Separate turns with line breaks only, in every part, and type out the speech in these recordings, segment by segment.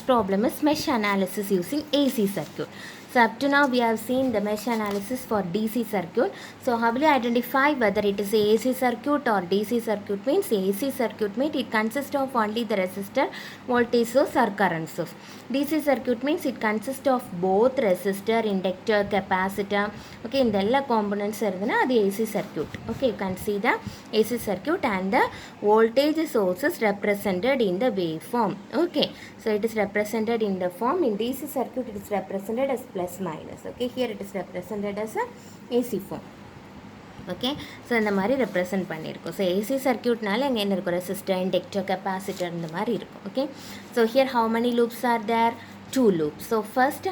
problem is mesh analysis using AC circuit. So up to now we have seen the mesh analysis for DC circuit. So how will you identify whether it is a AC circuit or DC circuit? Means AC circuit means it consists of only the resistor, voltage source or current source. DC circuit means it consists of both resistor, inductor, capacitor. Okay, in the components are the AC circuit. Okay, you can see the AC circuit and the voltage source is represented in the waveform. Okay, so it is represented in the form. In DC circuit it is represented as plus minus. Okay, here it is represented as a AC form. Okay, so இந்த மாதிரி represent பண்ணியிருக்கோம். So AC சர்க்கியூட்னால இங்கே என்ன இருக்கும், resistor, inductor, capacitor இந்த மாதிரி இருக்கும். Okay, so here how many loops are there? 2 loops. So first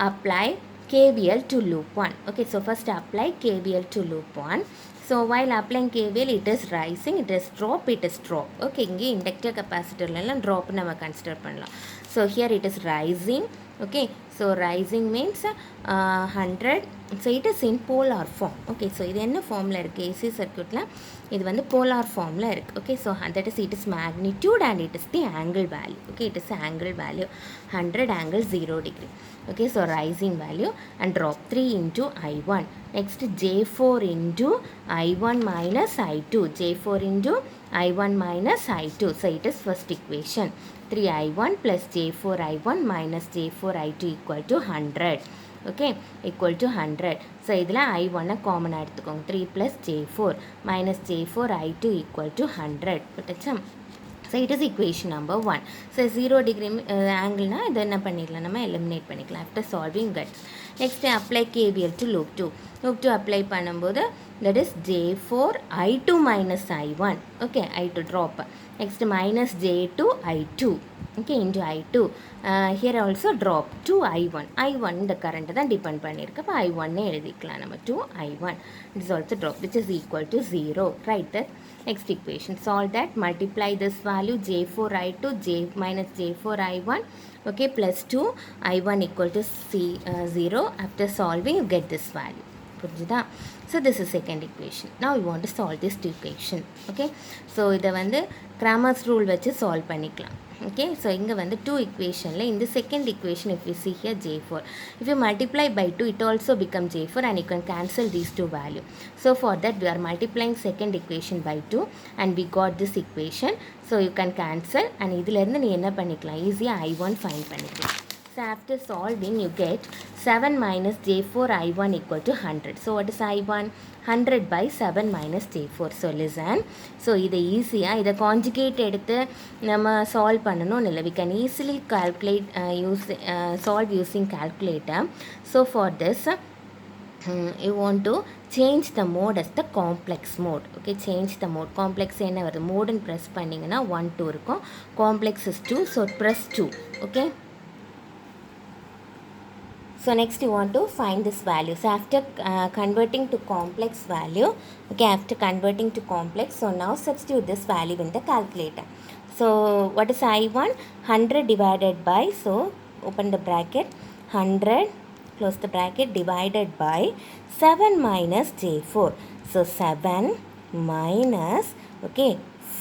apply KVL to loop 1. Okay, so first apply KVL to loop 1. So while applying KVL, it is rising, it is drop, it is drop. Okay, இங்கே inductor கெப்பாசிட்டர்லாம் drop நம்ம consider பண்ணலாம். So here it is rising. Okay, so rising means 100. So it is in polar form. Okay, so இது என்ன ஃபார்மில் இருக்குது AC சர்க்யூட்டில், இது வந்து போலார் ஃபார்மில் இருக்குது. Okay, so that is it is magnitude and it is the angle value. Okay, it is the angle value 100 angle 0 degree. Okay, so rising value and drop 3 into I1. Next J4 into I1 minus I2. J4 into I1 minus I2. So it is first equation. 3I1 plus J4 I1 minus J4 I2 equal to 100. Okay, equal to 100. So இதில் I1 common எடுத்துக்கோங்க. 3 plus J4 minus J4 I2 equal to 100. புரியுதா? So it is equation number 1. So 0 degree angle na idu enna panniralam, nama eliminate panikalam after solving that. Next apply KVL to loop 2. Loop 2 apply பண்ணும்போது that is J4 I2 minus I1. Okay, I2 drop. Next minus J2 I2. Okay, into I2. Here also drop to I1. I1 the current தான் depend பண்ணிருக்கு. அப்போ I1 எழுதிக்கலாம் நம்ம. to I1. It is also drop which is equal to 0. Right there. Next equation, solve that, multiply this value J4 I2 minus J4 I1. Okay, plus 2 I1 equal to 0. After solving you get this value. புரிஞ்சுதா? So this is second equation. Now we want to solve this equation. Okay, so இதை வந்து Cramer's rule வச்சு solve பண்ணிக்கலாம். Okay, so இங்கே வந்து 2 equationல in the second equation if you see here J4, if you multiply by 2 it also become J4 and you can cancel these two value. So for that we are multiplying second equation by 2 and we got this equation. So you can cancel and இதிலிருந்து நீ என்ன பண்ணிக்கலாம், ஈஸியாக I1 find பண்ணிக்கலாம். So after solving you get 7 minus J4 I1 equal to 100. So what is I1? 100 by 7 minus J4. So listen. So இதை ஈஸியாக இதை conjugate எடுத்து நம்ம சால்வ் பண்ணணும் இல்லை. We can easily calculate solve using calculator. So for this you want to change the mode as the complex mode. Okay, change the mode. Complex என்ன வருது, மோடுன்னு press பண்ணிங்கன்னா 1 2 இருக்கும். Complex is 2. So press 2. Okay. So next you want to find this value. So after converting to complex value, okay, after converting to complex, so now substitute this value in the calculator. So what is I1? 100 divided by, so open the bracket, 100, close the bracket, divided by 7 minus J4. So 7 minus, okay,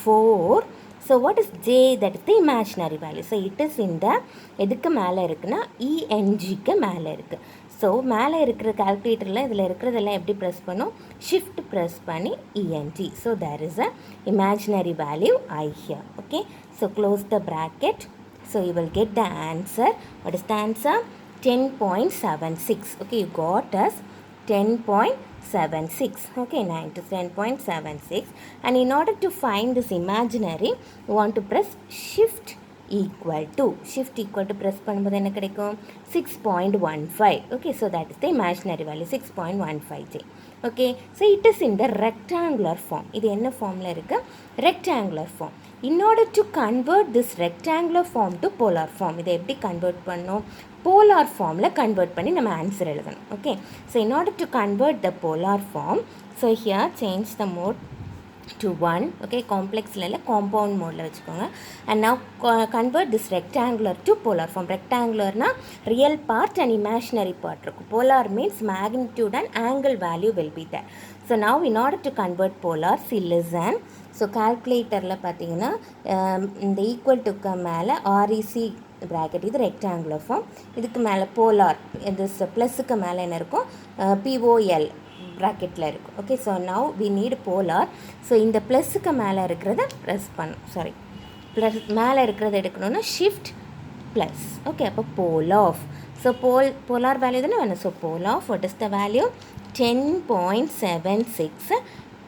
4. So what is J? That is the imaginary value. So it is in the எதுக்கு மேலே இருக்குன்னா ENGக்கு மேலே இருக்குது. So மேலே இருக்கிற கால்குலேட்டரில் இதில் இருக்கிறதெல்லாம் எப்படி ப்ரெஸ் பண்ணும், ஷிஃப்ட் ப்ரெஸ் பண்ணி ENG. So there is a imaginary value I here. Okay, so close the bracket. So you will get the answer. What is the answer? 10.76. Okay, you got us 10.76. Okay, 9 to 10.76. And in order to find this imaginary, you want to press shift equal to. Shift equal to press பண்ணும்போது என்ன கிடைக்கும், 6.15. Okay, so that is the imaginary value 6.15J. Okay, so it is in the rectangular form. இது என்ன ஃபார்மில் இருக்குது, rectangular form. In order to convert this rectangular form to polar form, இதை எப்படி convert பண்ணோம், polar formல கன்வெர்ட் பண்ணி நம்ம answer எழுதணும். Okay, so in order to convert the polar form, so here change the mode to 1. Okay, complex இல்லை compound mode வச்சுக்கோங்க. And now convert this rectangular to polar form. rectangularனா real part and imaginary part இருக்கும். polar means magnitude and angle value will be there. So now in order to convert polar, see listen. So calculatorல பார்த்தீங்கன்னா இந்த equal டுக்கு மேலே REC bracket இது rectangular form. இதுக்கு மேலே polar, இது ப்ளஸுக்கு மேலே என்ன இருக்கும், POL ப்ராக்கெட்டில் இருக்கும். Okay, so now we need polar. ஸோ இந்த ப்ளஸுக்கு மேலே இருக்கிறத ப்ரெஸ் பண்ணும், ப்ளஸ் மேலே இருக்கிறத எடுக்கணும்னா ஷிஃப்ட் ப்ளஸ். ஓகே, அப்போ POL of. So polar value தானே வேணும். So POL of, what is the value, 10.76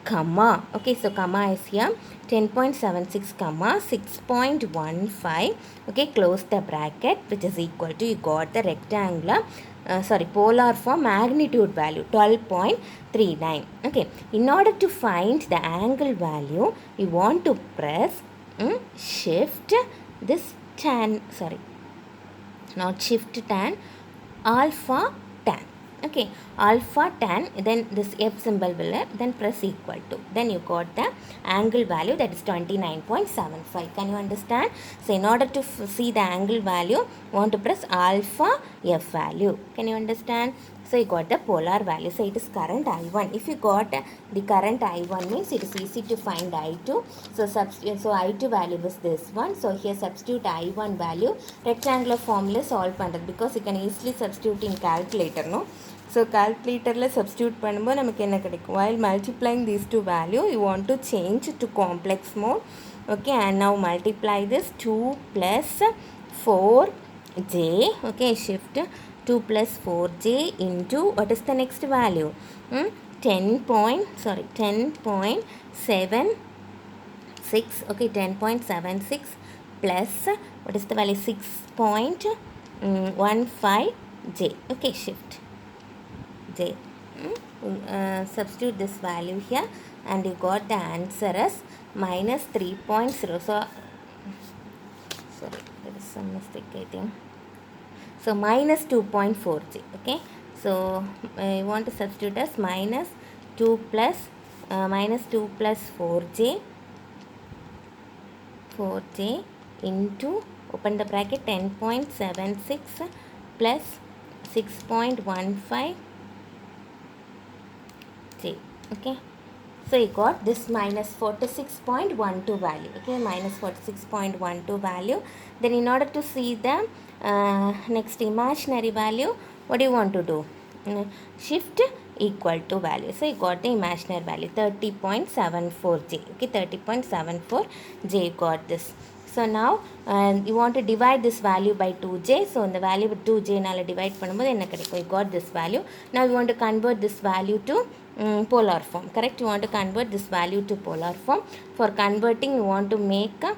comma. Okay, so comma is here, 10.76 comma 6.15. Okay, close the bracket, which is equal to, you got the rectangular polar form magnitude value 12.39. Okay, in order to find the angle value, you want to press shift this tan, not shift tan, alpha tan. Okay, alpha tan, then this F symbol will, then press equal to, then you got the angle value, that is 29.75. Can you understand? So in order to see the angle value, want to press alpha F value. Can you understand? So you got the polar value. So it is current I1. If you got the current I1, means it is easy to find I2. So I2 value is this one. So here substitute I1 value, rectangular formula solve பண்ணுறது, because you can easily substitute in calculator, no? So calculatorல substitute பண்ணும்போது நமக்கு என்ன கிடைக்கும், while multiplying these two value, you want to change to complex mode. Okay, and now multiply this 2 plus 4j. Okay, shift 2 plus 4j into, what is the next value, 10.76. Okay, 10.76 plus, what is the value, 6.15j. Okay, shift j. Substitute this value here, and you got the answer as minus 3.0. So sorry, there is some mistake, I think. So minus 2.4j. Okay, so I want to substitute as minus 2 plus 4j into, open the bracket, 10.76 plus 6.15j. Okay, so you got this minus 46.12 value. Okay, minus 46.12 value. Then in order to see the next imaginary value, what do you want to do, shift equal to value. So you got the imaginary value, 30.74j. Okay, 30.74j, you got this. So now you want to divide this value by 2j. So the value with 2j nala divide பண்ணும்போது என்ன கிடைக்கும், you got this value. Now you want to convert this value to polar form, correct? You want to convert this value to polar form. For converting, you want to make a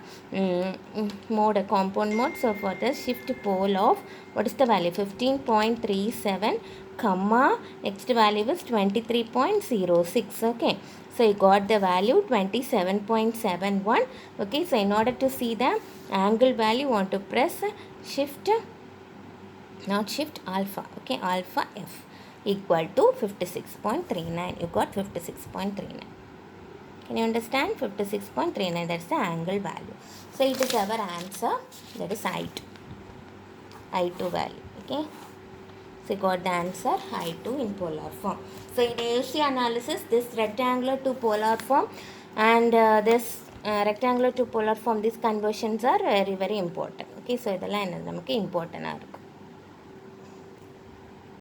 mode, a compound mode. So for the shift pole of, what is the value, 15.37 comma, next value is 23.06. Okay, so you got the value 27.71. Okay, so in order to see the angle value, you want to press shift, not shift, alpha. Okay, alpha F equal to 56.39. You got 56.39. Can you understand? 56.39, that's the angle value. So it is our answer, that is I2 value. Okay, so you got the answer I2 in polar form. So in AC analysis, this rectangular to polar form and this rectangular to polar form, these conversions are very very important. Okay, so இதெல்லாம் என்ன நமக்கு important.